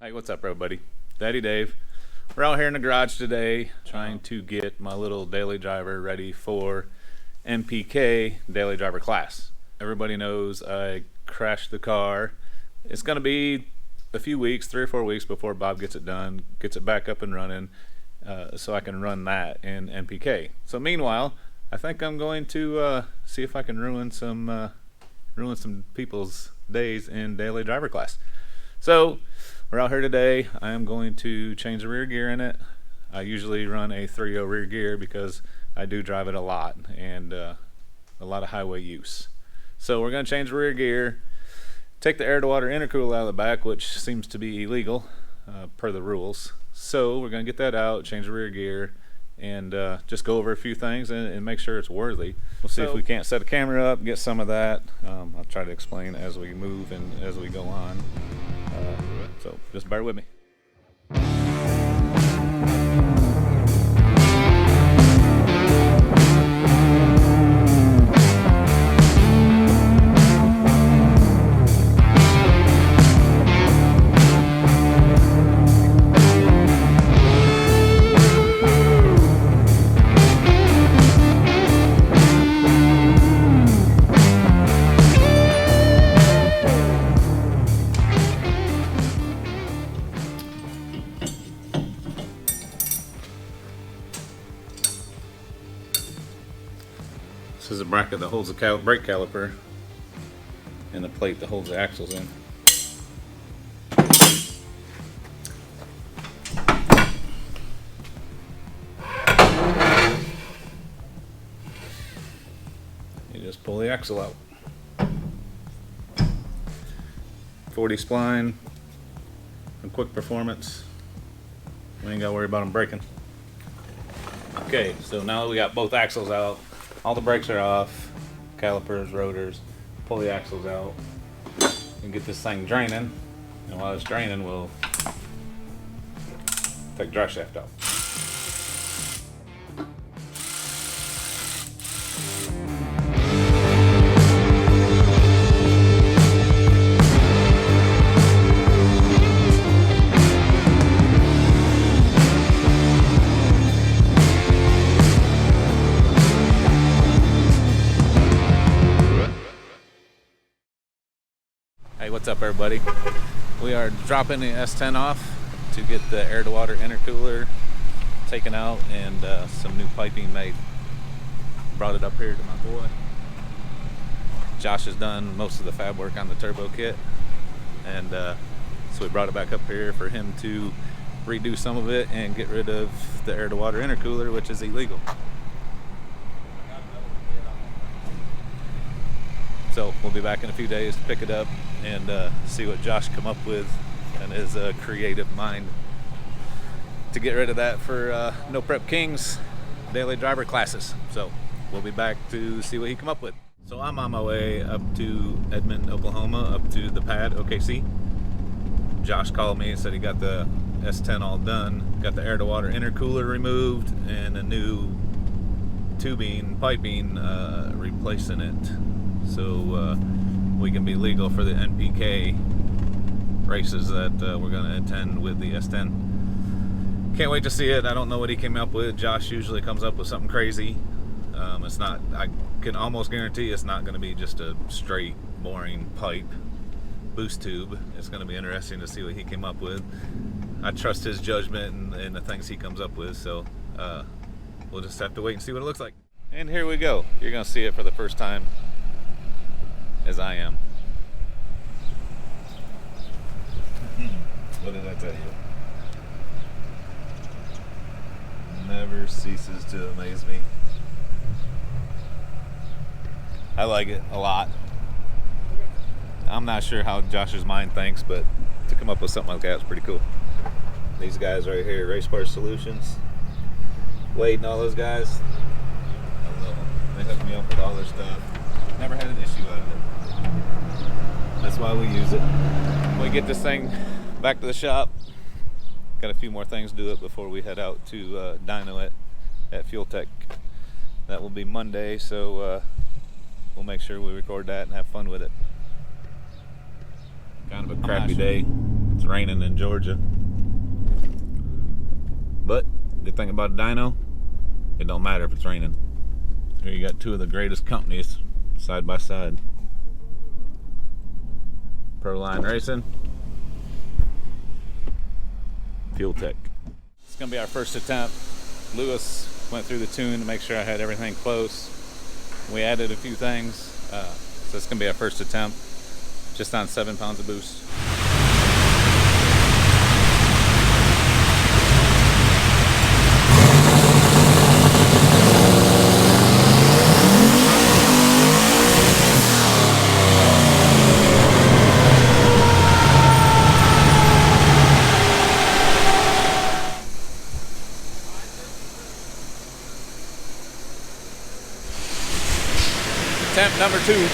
Hey, what's up, everybody? Daddy Dave. We're out here in the garage today trying to get my little daily driver ready for MPK daily driver class. Everybody knows I crashed the car. It's going to be a few weeks, 3 or 4 weeks before Bob gets it done, gets it back up and running, so I can run that in MPK. So meanwhile, I think I'm going to see if I can ruin some people's days in daily driver class. So we're out here today. I am going to change the rear gear in it. I usually run a 3.0 rear gear because I do drive it a lot and a lot of highway use. So we're going to change the rear gear, take the air-to-water intercooler out of the back, which seems to be illegal per the rules. So we're going to get that out, change the rear gear, and just go over a few things and make sure it's worthy. We'll see if we can't set a camera up, get some of that. I'll try to explain as we move and as we go on. So just bear with me. This is a bracket that holds the brake caliper and the plate that holds the axles in. You just pull the axle out. 40 spline and quick performance. We ain't gotta worry about them breaking. Okay, so now that we got both axles out, all the brakes are off, calipers, rotors, pull the axles out and get this thing draining. And while it's draining, we'll take the drive shaft out. Hey, what's up, everybody? We are dropping the S-10 off to get the air-to-water intercooler taken out and some new piping made. Brought it up here to my boy. Josh has done most of the fab work on the turbo kit, and so we brought it back up here for him to redo some of it and get rid of the air-to-water intercooler, which is illegal. So we'll be back in a few days to pick it up and see what Josh come up with and his creative mind to get rid of that for No Prep Kings daily driver classes. So we'll be back to see what he come up with. So I'm on my way up to Edmond, Oklahoma, up to the pad, OKC. Josh called me and said he got the S-10 all done, got the air-to-water intercooler removed and a new tubing, piping replacing it. So we can be legal for the NPK races that we're going to attend with the S-10. Can't wait to see it. I don't know what he came up with. Josh usually comes up with something crazy. It's not, I can almost guarantee it's not going to be just a straight, boring pipe boost tube. It's going to be interesting to see what he came up with. I trust his judgment and the things he comes up with, so we'll just have to wait and see what it looks like. And here we go. You're going to see it for the first time, as I am. What did I tell you? Never ceases to amaze me. I like it a lot. I'm not sure how Josh's mind thinks, but to come up with something like that is pretty cool. These guys right here, Race Parts Solutions, Wade and all those guys, I don't know, they hook me up with all their stuff. Never had an issue out of it. That's why we use it. When we get this thing back to the shop, got a few more things to do it before we head out to Dyno at FuelTech. That will be Monday, so we'll make sure we record that and have fun with it. Kind of a crappy day. It's raining in Georgia. But good thing about a dyno, it don't matter if it's raining. Here you got two of the greatest companies side by side. Proline Racing, FuelTech. It's gonna be our first attempt. Lewis went through the tune to make sure I had everything close. We added a few things, so it's gonna be our first attempt, just on 7 pounds of boost. Attempt number 2.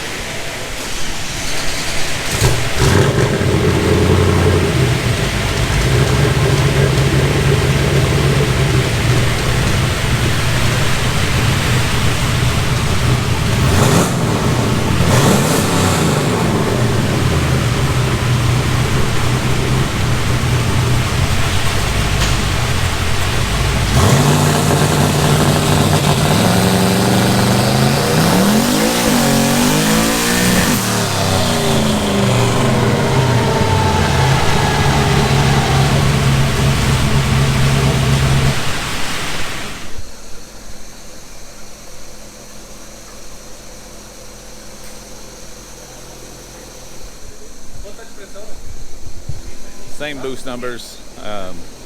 Same boost numbers,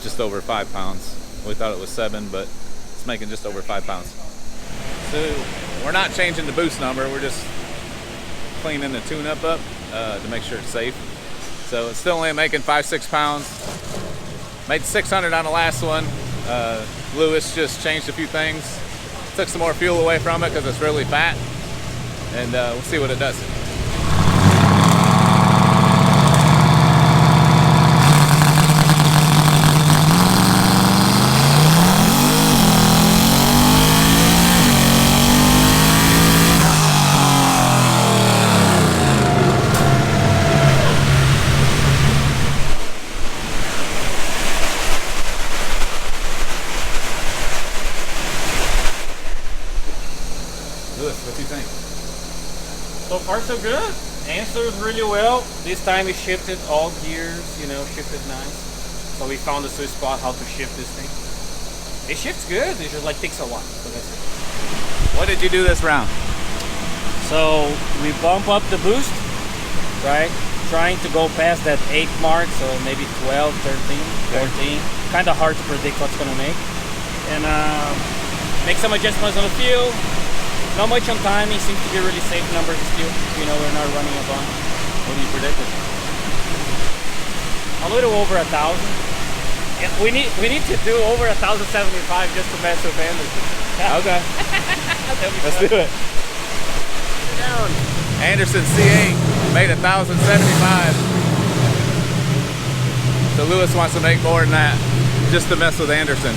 just over 5 pounds. We thought it was 7, but it's making just over 5 pounds. So we're not changing the boost number, we're just cleaning the tune-up up to make sure it's safe. So it's still only making 5-6 pounds. Made 600 on the last one. Lewis just changed a few things. Took some more fuel away from it because it's really fat. And we'll see what it does. What do you think? So far so good. Answers really well. This time we shifted all gears, you know, shifted nice. So we found a sweet spot how to shift this thing. It shifts good, it just like takes a while. So that's it. What did you do this round? So we bump up the boost, right? Trying to go past that 8 mark, so maybe 12, 13, 14. Kind of hard to predict what's gonna make. And make some adjustments on the fuel. Not much on timing, seems to be really safe numbers still. You know, we're not running a bunch. What do you predict? A little over 1,000. And we need to do over 1,075 just to mess with Anderson. Okay. Let's do it. Down. Anderson C8 made 1,075. So Lewis wants to make more than that just to mess with Anderson.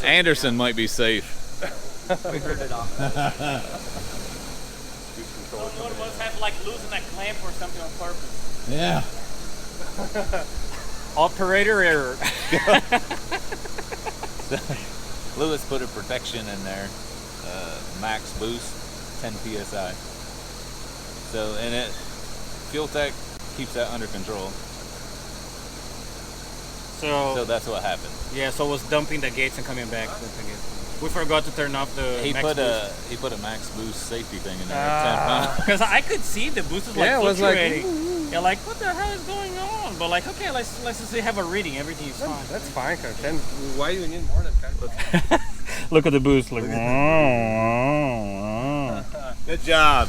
Anderson might be safe. We heard it off. One of us have like losing that clamp or something on purpose. Yeah. Operator error. Lewis put a protection in there, max boost, 10 psi. So, and it, FuelTech keeps that under control. So that's what happened. Yeah, so it was dumping the gates and coming back. We forgot to turn off the he max put boost. He put a max boost safety thing in there. Because I could see the boost was like fluctuating. Yeah, like what the hell is going on? But like, okay, let's just have a reading. Everything is fine. That's fine. 10. Why do you need more than 10? Look at the boost. Like, Good job.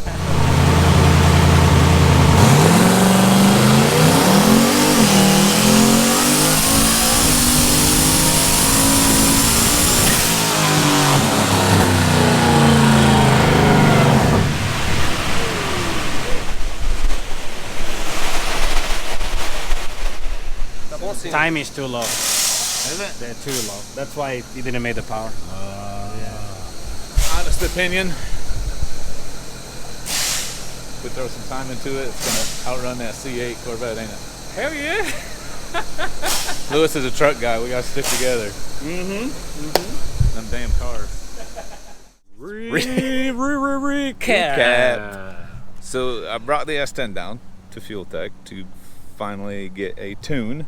timing is too low. Is it? They're too low. That's why it didn't make the power. Honest opinion. If we throw some time into it, it's gonna outrun that C8 Corvette, ain't it? Hell yeah. Lewis is a truck guy. We gotta stick together. Them damn cars. Recap. So I brought the S-10 down to FuelTech to finally get a tune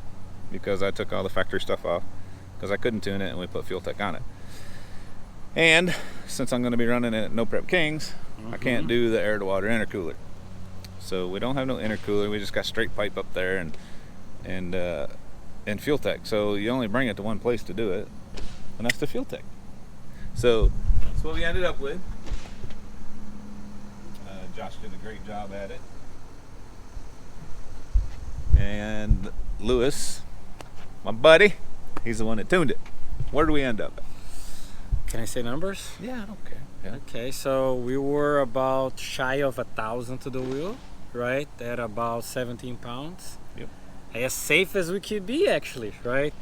because I took all the factory stuff off because I couldn't tune it, and we put FuelTech on it. And since I'm going to be running it at No Prep Kings, I can't do the air-to-water intercooler. So we don't have no intercooler. We just got straight pipe up there and FuelTech. So you only bring it to one place to do it, and that's the FuelTech. So that's what we ended up with. Josh did a great job at it. And Lewis, my buddy, he's the one that tuned it. Where do we end up at? Can I say numbers? Yeah, I don't care. Yeah. Okay, so we were about shy of 1,000 to the wheel, right? At about 17 pounds. Yep. As safe as we could be, actually, right?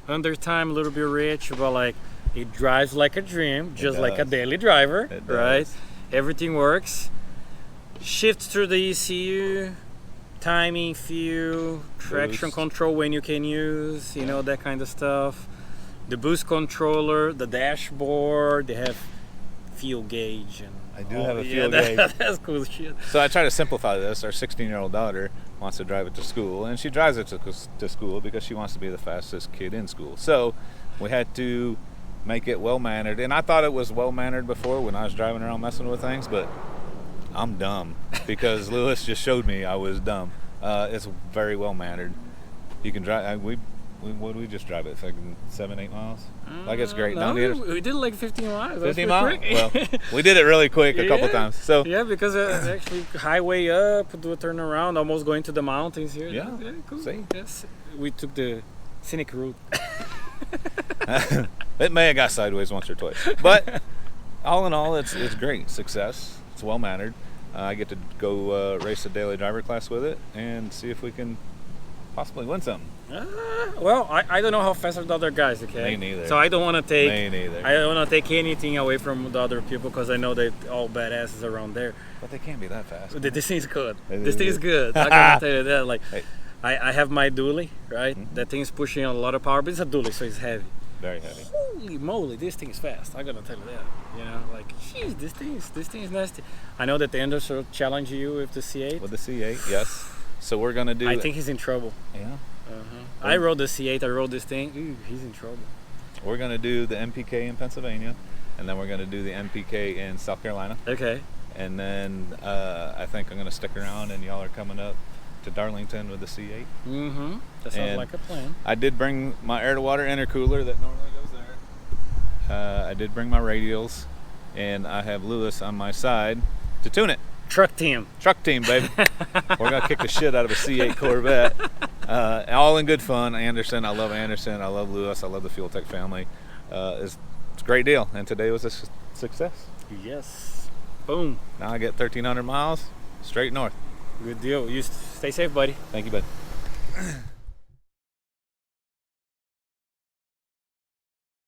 Under time, a little bit rich, but like it drives like a dream, just like a daily driver, right? Everything works. Shifts through the ECU, timing, fuel, traction control when you can use, you know, that kind of stuff. The boost controller, the dashboard, they have fuel gauge. And I do have a fuel gauge. That's cool shit. So I try to simplify this. Our 16-year-old daughter wants to drive it to school, and she drives it to school because she wants to be the fastest kid in school. So we had to make it well-mannered, and I thought it was well-mannered before when I was driving around messing with things, but I'm dumb because Lewis just showed me I was dumb. It's very well-mannered. You can drive. What did we just drive it? It's like 7-8 miles. Like it's great. No, we did like 15 miles. 15 miles. Well, we did it really quick a couple times. So yeah, because actually highway up, do a turnaround, almost going to the mountains here. Yeah. Cool. See? Yes, we took the scenic route. It may have got sideways once or twice, but all in all, it's great success. It's well mannered. I get to go race a daily driver class with it and see if we can possibly win something. Well, I don't know how fast are the other guys, okay? Me neither. So I don't want to take. Me neither. I don't want to take anything away from the other people because I know they're all badasses around there. But they can't be that fast. This thing's good. This thing's good. I'm gonna tell you that. Like, hey. I have my dually, right? That thing's pushing a lot of power, but it's a dually, so it's heavy. Very heavy. Holy moly, this thing is fast. I'm gonna tell you that. You know, like, jeez, this thing is nasty. I know that the Anders will challenge you with the C8. With the C8, yes. So we're gonna do. I think he's in trouble. Yeah. I rode the C8. I rode this thing. Ooh, he's in trouble. We're gonna do the MPK in Pennsylvania, and then we're gonna do the MPK in South Carolina. Okay. And then I think I'm gonna stick around, and y'all are coming up to Darlington with the C8. That sounds like a plan. I did bring my air-to-water intercooler that normally goes there. I did bring my radials, and I have Lewis on my side to tune it. Truck team, baby. We're gonna kick the shit out of a C8 Corvette. All in good fun. Anderson, I love Anderson. I love Lewis. I love the FuelTech family. It's a great deal, and today was a success. Yes. Boom. Now I get 1,300 miles straight north. Good deal. You stay safe, buddy. Thank you, bud.